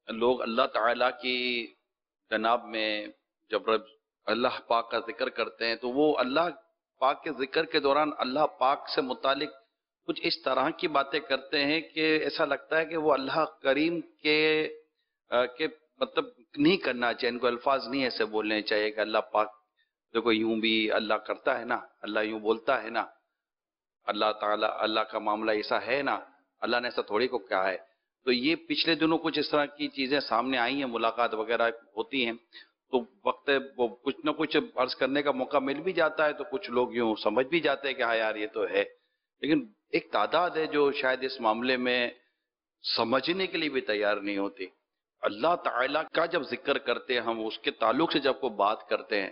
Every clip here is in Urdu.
لوگ اللہ تعالیٰ کی جناب میں جب اللہ پاک کا ذکر کرتے ہیں تو وہ اللہ پاک کے ذکر کے دوران اللہ پاک سے متعلق کچھ اس طرح کی باتیں کرتے ہیں کہ ایسا لگتا ہے کہ وہ اللہ کریم کے مطلب نہیں کرنا چاہیے، ان کو الفاظ نہیں ایسے بولنے چاہیے کہ اللہ پاک دیکھو یوں بھی اللہ کرتا ہے نا، اللہ یوں بولتا ہے نا، اللہ تعالیٰ اللہ کا معاملہ ایسا ہے نا، اللہ نے ایسا تھوڑی کو کہا ہے۔ تو یہ پچھلے دنوں کچھ اس طرح کی چیزیں سامنے آئی ہیں، ملاقات وغیرہ ہوتی ہیں، تو وقت وہ کچھ نہ کچھ عرض کرنے کا موقع مل بھی جاتا ہے تو کچھ لوگ یوں سمجھ بھی جاتے ہیں کہ ہاں یار یہ تو ہے، لیکن ایک تعداد ہے جو شاید اس معاملے میں سمجھنے کے لیے بھی تیار نہیں ہوتی۔ اللہ تعالیٰ کا جب ذکر کرتے ہیں ہم، اس کے تعلق سے جب کوئی بات کرتے ہیں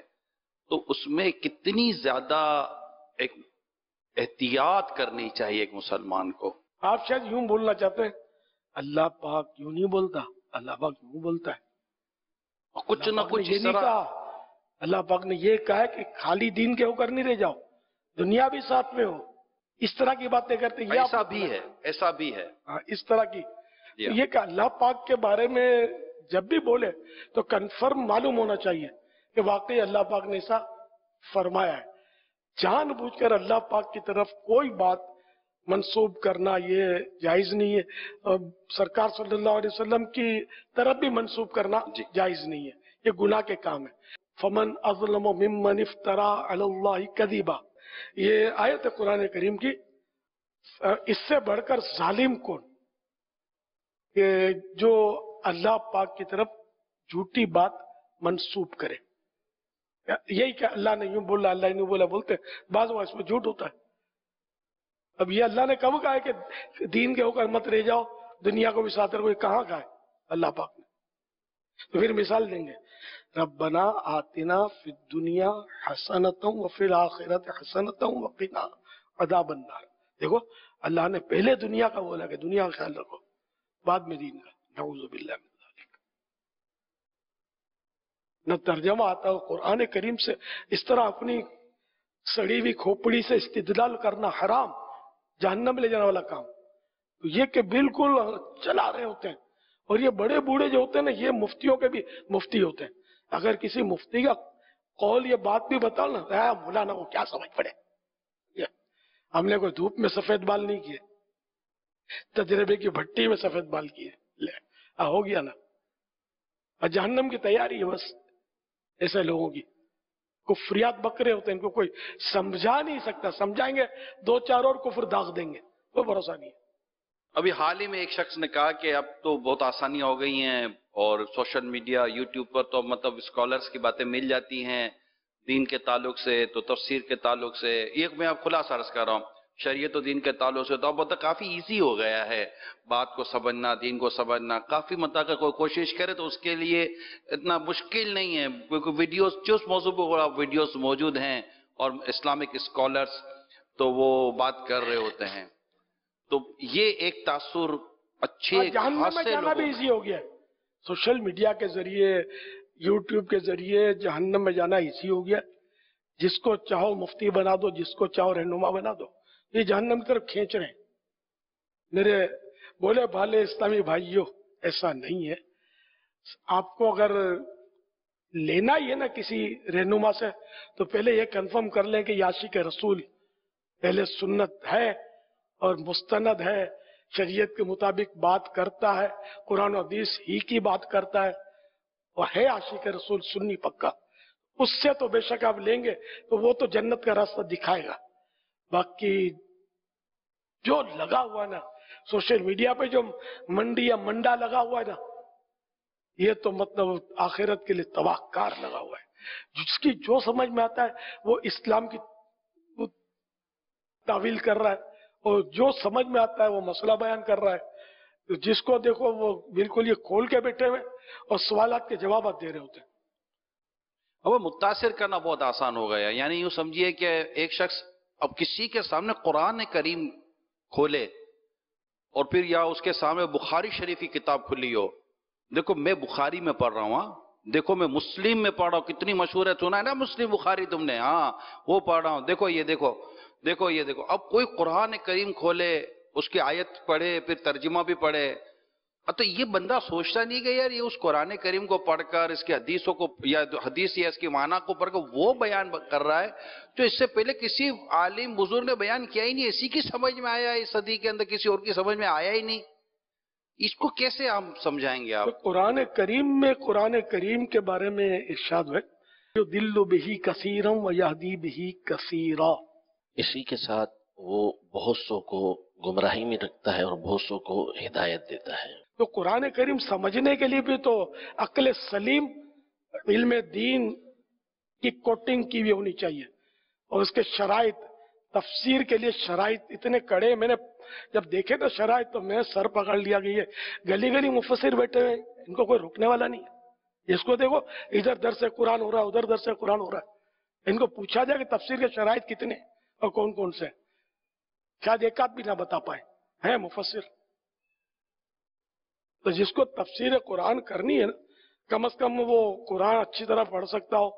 تو اس میں کتنی زیادہ ایک احتیاط کرنی چاہیے ایک مسلمان کو۔ آپ شاید یوں بولنا چاہتے ہیں اللہ پاک یوں نہیں بولتا، اللہ پاک یوں بولتا ہے، کچھ نہ کچھ یہ اس نہیں طرح کہا۔ اللہ پاک نے یہ کہا ہے کہ خالی دین کے ہو کر نہیں رہ جاؤ، دنیا بھی ساتھ میں ہو، اس طرح کی باتیں کرتے ہیں۔ ایسا بھی ہے، ایسا بھی ہے۔ اس طرح کی جی ہاں۔ یہ کہ اللہ پاک کے بارے میں جب بھی بولے تو کنفرم معلوم ہونا چاہیے کہ واقعی اللہ پاک نے ایسا فرمایا ہے۔ جان بوجھ کر اللہ پاک کی طرف کوئی بات منسوب کرنا یہ جائز نہیں ہے، اور سرکار صلی اللہ علیہ وسلم کی طرف بھی منسوب کرنا جائز نہیں ہے، یہ گناہ کے کام ہے۔ فمن اظلم ممن افترا علی اللہ کذبا، یہ آیت ہے قرآن کریم کی۔ اس سے بڑھ کر ظالم کون کہ جو اللہ پاک کی طرف جھوٹی بات منسوب کرے، یہی کہ اللہ نے یوں بولا، اللہ نے بولا بولتے ہیں، بعض وہ اس میں جھوٹ ہوتا ہے۔ اب یہ اللہ نے کب کہا ہے کہ دین کے ہو کر مت رہ جاؤ، دنیا کو بھی ساتھ رکھو، کہاں کہا ہے اللہ پاک نے؟ تو پھر مثال دیں گے، ربنا آتنا فی الدنیا حسنۃ وفی الآخرۃ حسنۃ وقنا عذاب النار۔ دیکھو اللہ نے پہلے دنیا کا بولا کہ دنیا کا خیال رکھو، بعد میں دین کا۔ نعوذ باللہ من ذالک۔ نہ ترجمہ آتا ہو قرآن کریم سے، اس طرح اپنی سڑی ہوئی کھوپڑی سے استدلال کرنا حرام، جہنم لے جانے والا کام۔ تو یہ کہ بالکل چلا رہے ہوتے ہیں، اور یہ بڑے بوڑھے جو ہوتے ہیں نا، یہ مفتیوں کے بھی مفتی ہوتے ہیں۔ اگر کسی مفتی کا قول یہ بات بھی بتاؤ نا، مولانا وہ کیا سمجھ پڑے، ہم نے کوئی دھوپ میں سفید بال نہیں کیے، تجربے کی بھٹی میں سفید بال کیے، لے ہو گیا نا۔ اور جہنم کی تیاری ہے بس ایسے لوگوں کی۔ کفریات بکرے ہوتے ہیں، ان کو کوئی سمجھا نہیں سکتا، سمجھائیں گے دو چار اور کفر داغ دیں گے، کوئی بھروسہ نہیں ہے۔ ابھی حال ہی میں ایک شخص نے کہا کہ اب تو بہت آسانیاں ہو گئی ہیں، اور سوشل میڈیا یوٹیوب پر تو مطلب اسکالرز کی باتیں مل جاتی ہیں دین کے تعلق سے، تو تفسیر کے تعلق سے، یہ میں اب خلاصہ عرض کر رہا ہوں، شریعت و دین کے تعلق سے تو اب مطلب کافی ایزی ہو گیا ہے بات کو سمجھنا، دین کو سمجھنا کافی، مطلب اگر کوئی کوشش کرے تو اس کے لیے اتنا مشکل نہیں ہے، کیونکہ ویڈیوز جس موضوع پر ویڈیوز موجود ہیں اور اسلامک اسکالرز تو وہ بات کر رہے ہوتے ہیں، تو یہ ایک تاثر اچھے جہنم میں خاصے جانا بھی لوگوں ایزی ہو گیا ہے، سوشل میڈیا کے ذریعے، یوٹیوب کے ذریعے جہنم میں جانا ایزی ہو گیا۔ جس کو چاہو مفتی بنا دو، جس کو چاہو رہنما بنا دو، یہ جہنم کی طرف کھینچ رہے ہیں۔ میرے بولے بھالے اسلامی بھائیوں، ایسا نہیں ہے۔ آپ کو اگر لینا ہی ہے نا کسی رہنما سے، تو پہلے یہ کنفرم کر لیں کہ یہ عاشق رسول پہلے سنت ہے اور مستند ہے، شریعت کے مطابق بات کرتا ہے، قرآن و حدیث ہی کی بات کرتا ہے، وہ ہے عاشق رسول سنی پکا، اس سے تو بے شک آپ لیں گے تو وہ تو جنت کا راستہ دکھائے گا۔ باقی جو لگا ہوا ہے نا سوشل میڈیا پہ، جو منڈی یا منڈا لگا ہوا ہے نا، یہ تو مطلب آخرت کے لیے تباہ کار لگا ہوا ہے۔ جس کی جو سمجھ میں آتا ہے وہ اسلام کی تعویل کر رہا ہے، اور جو سمجھ میں آتا ہے وہ مسئلہ بیان کر رہا ہے۔ جس کو دیکھو وہ بالکل یہ کھول کے بیٹھے ہوئے اور سوالات کے جوابات دے رہے ہوتے ہیں۔ اب متاثر کرنا بہت آسان ہو گیا، یعنی یوں سمجھیے کہ ایک شخص اب کسی کے سامنے قرآن کریم کھولے اور پھر یا اس کے سامنے بخاری شریف کی کتاب کھلی ہو، دیکھو میں بخاری میں پڑھ رہا ہوں، ہاں دیکھو میں مسلم میں پڑھ رہا ہوں، کتنی مشہور ہے، سنا ہے نا مسلم بخاری تم نے، ہاں وہ پڑھ رہا ہوں، دیکھو یہ دیکھو دیکھو یہ دیکھو۔ اب کوئی قرآن کریم کھولے، اس کی آیت پڑھے، پھر ترجمہ بھی پڑھے، تو یہ بندہ سوچتا نہیں کہ یار یہ اس قرآن کریم کو پڑھ کر اس کے حدیثوں کو یا حدیث یا اس کے معنی کو پڑھ کر وہ بیان کر رہا ہے جو اس سے پہلے کسی عالم بزرگ نے بیان کیا ہی نہیں، اسی کی سمجھ میں آیا ہے، اس صدی کے اندر کسی اور کی سمجھ میں آیا ہی نہیں، اس کو کیسے ہم سمجھائیں گے آپ؟ تو قرآن کریم میں قرآن کریم کے بارے میں ارشاد ہے جو دل بہی کثیرم و یہدی بہی کثیرا، اسی کے ساتھ وہ بہت سو کو گمراہی میں رکھتا ہے اور بہت سو کو ہدایت دیتا ہے۔ تو قرآن کریم سمجھنے کے لیے بھی تو عقل سلیم علم دین کی کوٹنگ کی بھی ہونی چاہیے، اور اس کے شرائط، تفسیر کے لیے شرائط اتنے کڑے، میں نے جب دیکھے تو شرائط تو میں سر پکڑ لیا کہ یہ گلی گلی مفسر بیٹھے ہوئے، ان کو کوئی روکنے والا نہیں ہے، اس کو دیکھو ادھر درس قرآن ہو رہا ہے، ادھر درس قرآن ہو رہا ہے، ان کو پوچھا جائے کہ تفسیر کے شرائط کتنے اور کون کون سے، شاید ایک آدھ بھی نہ بتا پائے ہیں مفسر۔ تو جس کو تفسیر قرآن کرنی ہے نا، کم از کم وہ قرآن اچھی طرح پڑھ سکتا ہو،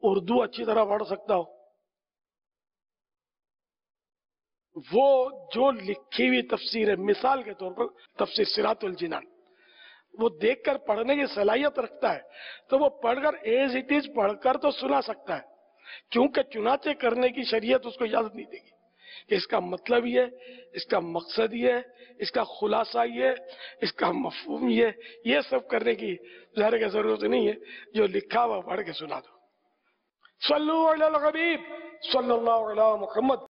اردو اچھی طرح پڑھ سکتا ہو، وہ جو لکھی ہوئی تفسیر ہے، مثال کے طور پر تفسیر صراط الجنان، وہ دیکھ کر پڑھنے کی صلاحیت رکھتا ہے تو وہ پڑھ کر ایز اٹ از پڑھ کر تو سنا سکتا ہے، کیونکہ چنانچہ کرنے کی شریعت اس کو اجازت نہیں دے گی کہ اس کا مطلب یہ ہے، اس کا مقصد یہ ہے، اس کا خلاصہ یہ ہے، اس کا مفہوم یہ سب کرنے کی ظاہر کی ضرورت نہیں ہے، جو لکھا ہوا پڑھ کے سنا دو۔ صلو علی الحبیب صلی اللہ علیہ محمد۔